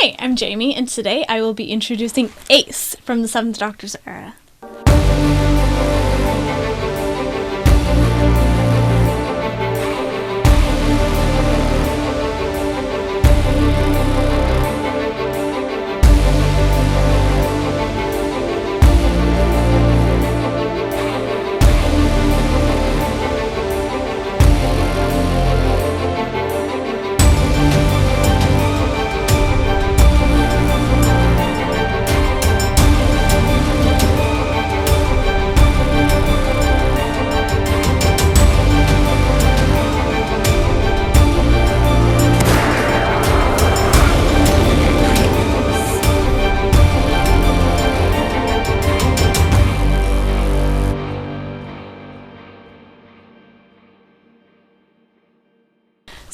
Hi, I'm Jamie, and today I will be introducing Ace from the Seventh Doctor's era.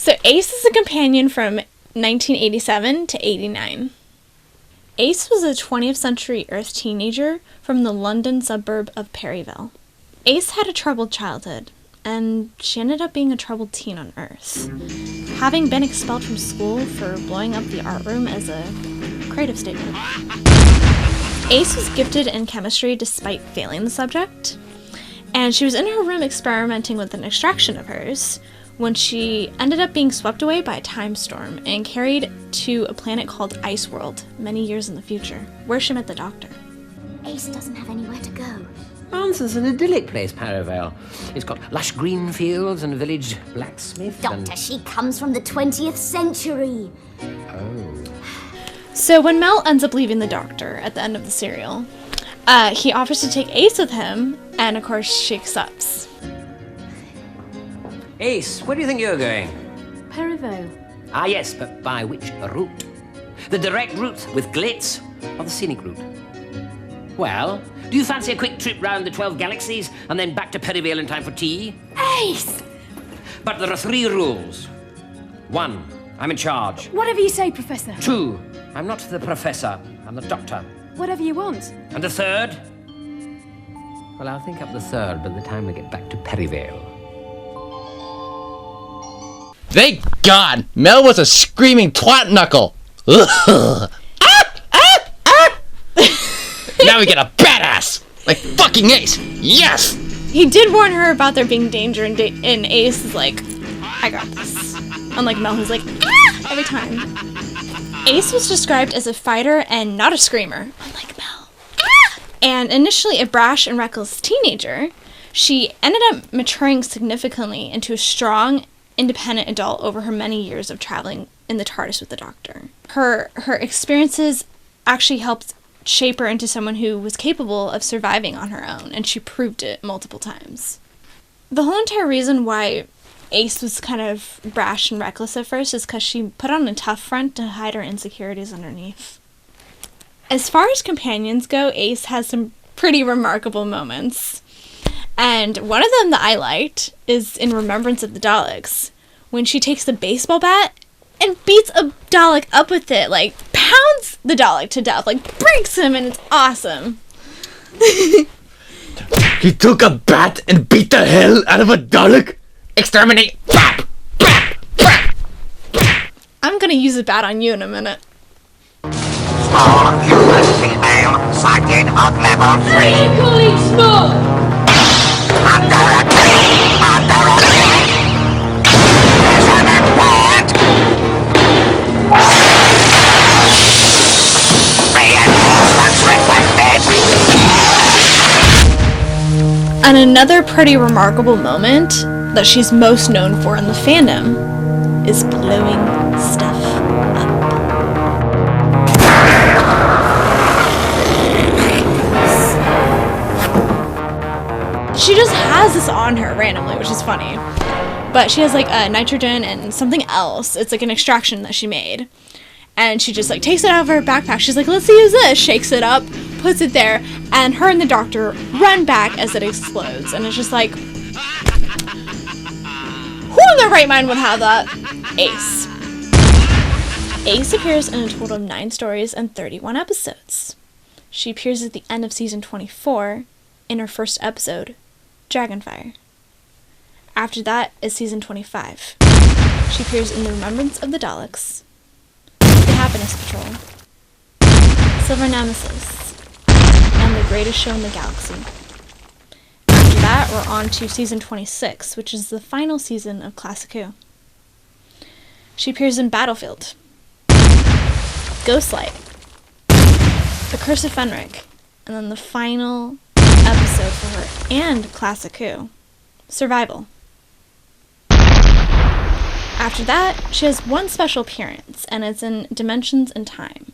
So Ace is a companion from 1987 to 89. Ace was a 20th century Earth teenager from the London suburb of Perryville. Ace had a troubled childhood, and she ended up being a troubled teen on Earth, having been expelled from school for blowing up the art room as a creative statement. Ace was gifted in chemistry despite failing the subject, and she was in her room experimenting with an extraction of hers when she ended up being swept away by a time storm and carried to a planet called Ice World many years in the future, where she met the Doctor. Ace doesn't have anywhere to go. It's an idyllic place, Perryville. It's got lush green fields and a village blacksmith. Doctor, she comes from the 20th century. Oh. So when Mel ends up leaving the Doctor at the end of the serial, he offers to take Ace with him, and of course she accepts. Ace, where do you think you're going? Perryville. Ah, yes, but by which route? The direct route with glitz or the scenic route? Well, do you fancy a quick trip round the 12 galaxies and then back to Perryville in time for tea? Ace! But there are 3 rules. 1, I'm in charge. Whatever you say, Professor. 2, I'm not the professor, I'm the Doctor. Whatever you want. And the 3rd? Well, I'll think up the 3rd by the time we get back to Perryville. Thank God! Mel was a screaming twat knuckle! Ugh. Now we get a badass! Like fucking Ace! Yes! He did warn her about there being danger, and Ace is like, I got this. Unlike Mel, who's like, ah! Every time. Ace was described as a fighter and not a screamer, unlike Mel. Ah! And initially a brash and reckless teenager, she ended up maturing significantly into a strong, independent adult over her many years of traveling in the TARDIS with the Doctor. Her experiences actually helped shape her into someone who was capable of surviving on her own, and she proved it multiple times. The whole entire reason why Ace was kind of brash and reckless at first is because she put on a tough front to hide her insecurities underneath. As far as companions go, Ace has some pretty remarkable moments. And one of them that I liked is in Remembrance of the Daleks, when she takes the baseball bat and beats a Dalek up with it, like pounds the Dalek to death, like breaks him, and it's awesome. He took a bat and beat the hell out of a Dalek? Exterminate! Bop! Bop! Bop! I'm gonna use a bat on you in a minute. Small human female sighted on level 3. Equally small! Under attack! Under attack! There's an import! Reinforcements requested! And another pretty remarkable moment that she's most known for in the fandom is blowing stuff up. She just has this on her randomly, which is funny. But she has like a nitrogen and something else. It's like an extraction that she made. And she just like takes it out of her backpack. She's like, let's use this. Shakes it up, puts it there, and her and the Doctor run back as it explodes. And it's just like, who in their right mind would have that? Ace. Ace appears in a total of 9 stories and 31 episodes. She appears at the end of season 24 in her first episode, Dragonfire. After that is season 25. She appears in The Remembrance of the Daleks. They Happiness Patrol, Silver Nemesis, and The Greatest Show in the Galaxy. After that, we're on to season 26, which is the final season of Classic Who. She appears in Battlefield, Ghostlight, The Curse of Fenric, and then the final episode for her and Classic Who, Survival. After that, she has one special appearance, and it's in Dimensions and Time.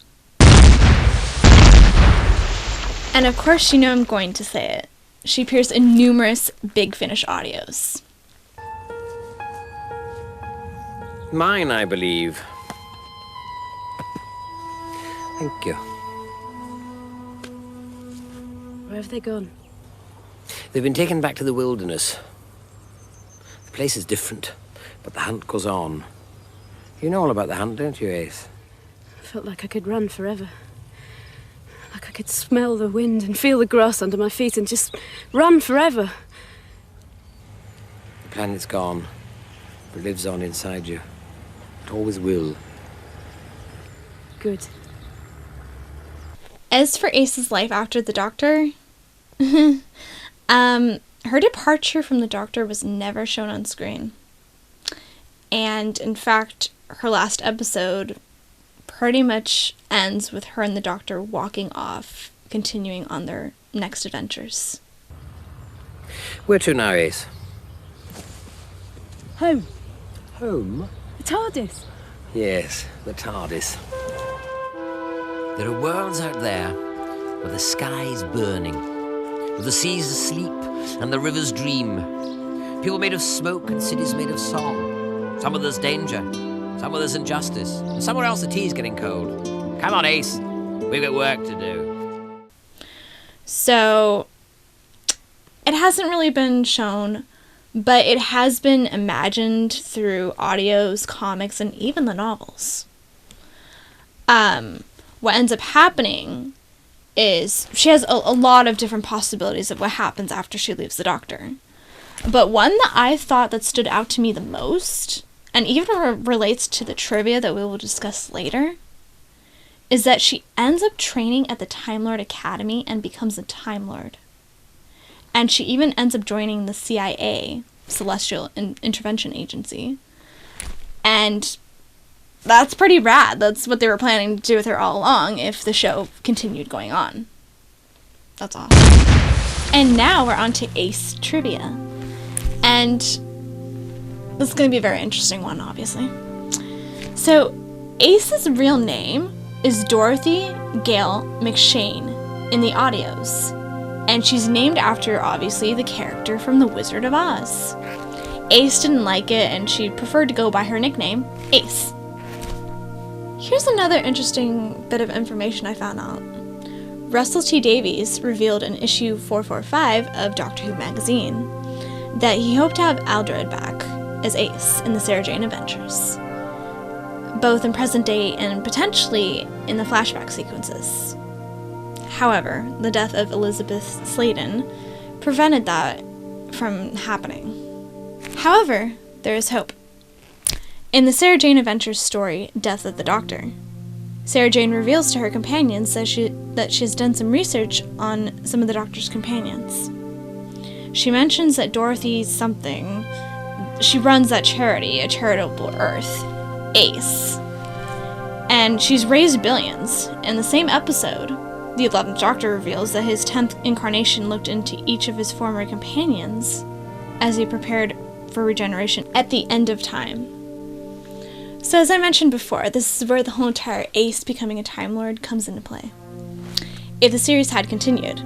And of course, you know I'm going to say it. She appears in numerous Big Finish audios. Mine, I believe. Thank you. Where have they gone? They've been taken back to the wilderness. The place is different, but the hunt goes on. You know all about the hunt, don't you, Ace? I felt like I could run forever. Like I could smell the wind and feel the grass under my feet and just run forever. The planet's gone, but it lives on inside you. It always will. Good. As for Ace's life after the Doctor, her departure from the Doctor was never shown on screen. And in fact, her last episode pretty much ends with her and the Doctor walking off, continuing on their next adventures. Where to now, Ace? Home. Home? The TARDIS. Yes, the TARDIS. There are worlds out there where the sky's burning, where the sea's asleep and the rivers dream. People made of smoke and cities made of song. Some where there's danger, some where there's injustice, and somewhere else the tea's getting cold. Come on, Ace. We've got work to do. So, it hasn't really been shown, but it has been imagined through audios, comics, and even the novels. What ends up happening is she has a lot of different possibilities of what happens after she leaves the Doctor. But one that I thought that stood out to me the most, and even relates to the trivia that we will discuss later, is that she ends up training at the Time Lord Academy and becomes a Time Lord. And she even ends up joining the CIA, Celestial Intervention Agency. And that's pretty rad. That's what they were planning to do with her all along if the show continued going on. That's awesome. And now we're on to Ace trivia. And this is going to be a very interesting one, obviously. So, Ace's real name is Dorothy Gale McShane in the audios. And she's named after, obviously, the character from The Wizard of Oz. Ace didn't like it, and she preferred to go by her nickname, Ace. Here's another interesting bit of information I found out. Russell T Davies revealed in issue 445 of Doctor Who magazine that he hoped to have Aldred back as Ace in the Sarah Jane Adventures, both in present day and potentially in the flashback sequences. However, the death of Elizabeth Sladen prevented that from happening. However, there is hope. In the Sarah Jane Adventures story, Death of the Doctor, Sarah Jane reveals to her companions that she has done some research on some of the Doctor's companions. She mentions that Dorothy something, she runs that charity, A Charitable Earth, ACE, and she's raised billions. In the same episode, the 11th Doctor reveals that his 10th incarnation looked into each of his former companions as he prepared for regeneration at the end of time. So as I mentioned before, this is where the whole entire Ace becoming a Time Lord comes into play. If the series had continued,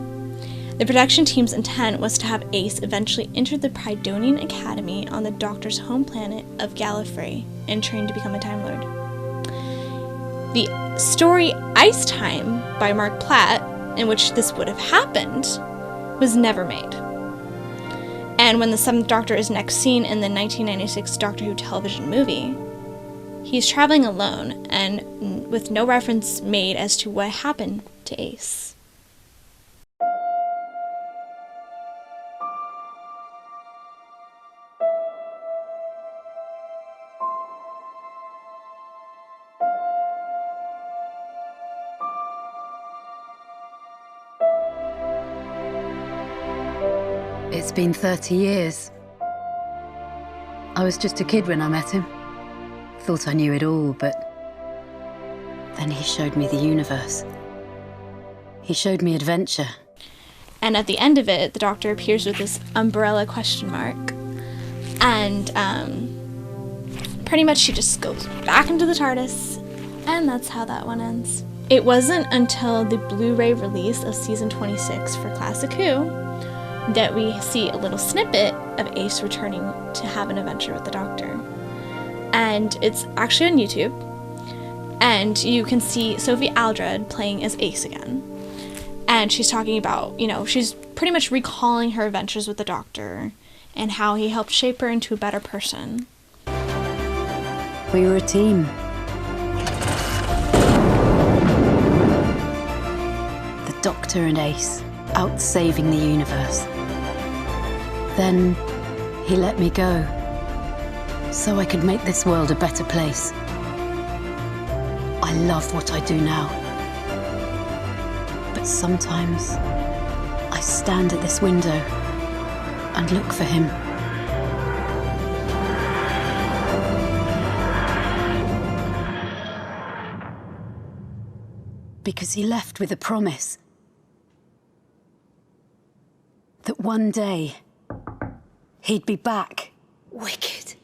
the production team's intent was to have Ace eventually enter the Prydonian Academy on the Doctor's home planet of Gallifrey and train to become a Time Lord. The story Ice Time by Mark Platt, in which this would have happened, was never made. And when the 7th Doctor is next seen in the 1996 Doctor Who television movie, he's traveling alone and with no reference made as to what happened to Ace. It's been 30 years. I was just a kid when I met him. Thought I knew it all, but then he showed me the universe. He showed me adventure. And at the end of it, the Doctor appears with this umbrella question mark. And pretty much she just goes back into the TARDIS. And that's how that one ends. It wasn't until the Blu-ray release of season 26 for Classic Who that we see a little snippet of Ace returning to have an adventure with the Doctor. And it's actually on YouTube. And you can see Sophie Aldred playing as Ace again. And she's talking about, she's pretty much recalling her adventures with the Doctor and how he helped shape her into a better person. We were a team. The Doctor and Ace, out saving the universe. Then he let me go, so I could make this world a better place. I love what I do now. But sometimes I stand at this window and look for him. Because he left with a promise that one day he'd be back. Wicked.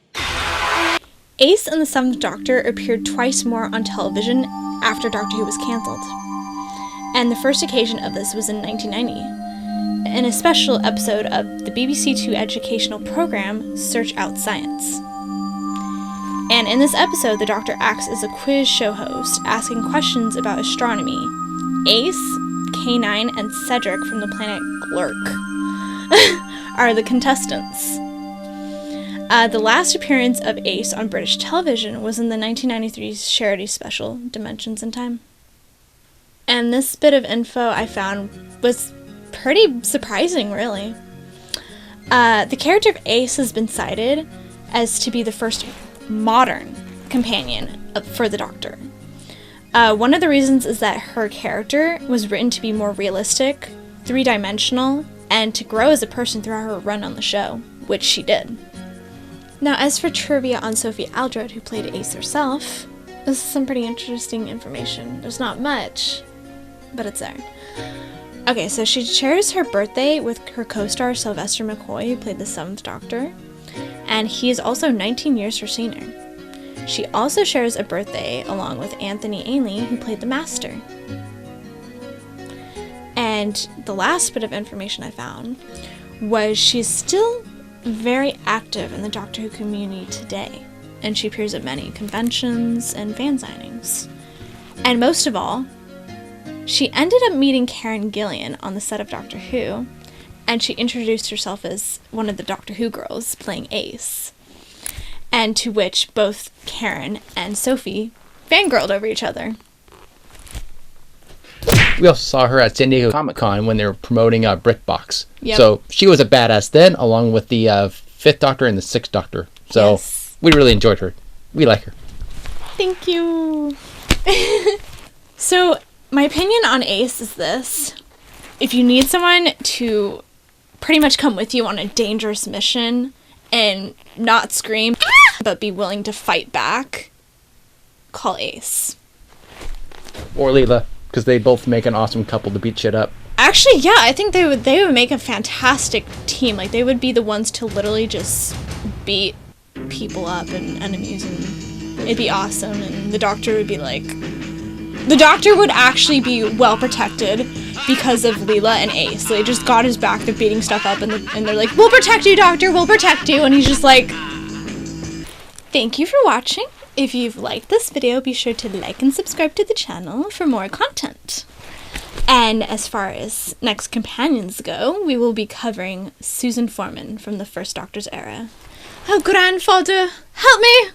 Ace and the Seventh Doctor appeared twice more on television after Doctor Who was cancelled. And the first occasion of this was in 1990, in a special episode of the BBC Two educational program, Search Out Science. And in this episode, the Doctor acts as a quiz show host, asking questions about astronomy. Ace, K9, and Cedric from the planet Glurk are the contestants. The last appearance of Ace on British television was in the 1993 charity special, Dimensions in Time. And this bit of info I found was pretty surprising, really. The character of Ace has been cited as to be the first modern companion for the Doctor. One of the reasons is that her character was written to be more realistic, three-dimensional, and to grow as a person throughout her run on the show, which she did. Now, as for trivia on Sophie Aldred, who played Ace herself, this is some pretty interesting information. There's not much, but it's there. Okay, so she shares her birthday with her co-star Sylvester McCoy, who played the Seventh Doctor, and he is also 19 years her senior. She also shares a birthday along with Anthony Ainley, who played the Master. And the last bit of information I found was she's still very active in the Doctor Who community today, and she appears at many conventions and fan signings. And most of all, she ended up meeting Karen Gillan on the set of Doctor Who, and she introduced herself as one of the Doctor Who girls playing Ace, and to which both Karen and Sophie fangirled over each other. We also saw her at San Diego Comic-Con when they were promoting BritBox. Yep. So she was a badass then, along with the Fifth Doctor and the Sixth Doctor. So Yes. we really enjoyed her. We like her. Thank you. So, my opinion on Ace is this. If you need someone to pretty much come with you on a dangerous mission and not scream, but be willing to fight back, call Ace. Or Leela, because they both make an awesome couple to beat shit up. Actually, yeah, I think they would make a fantastic team. Like, they would be the ones to literally just beat people up and enemies, and it'd be awesome. And the Doctor would be like... The Doctor would actually be well protected because of Leela and Ace. They just got his back, they're beating stuff up, and they're like, "We'll protect you, Doctor, we'll protect you." And he's just like... Thank you for watching. If you've liked this video, be sure to like and subscribe to the channel for more content. And as far as next companions go, we will be covering Susan Foreman from the First Doctor's era. Oh, grandfather, help me!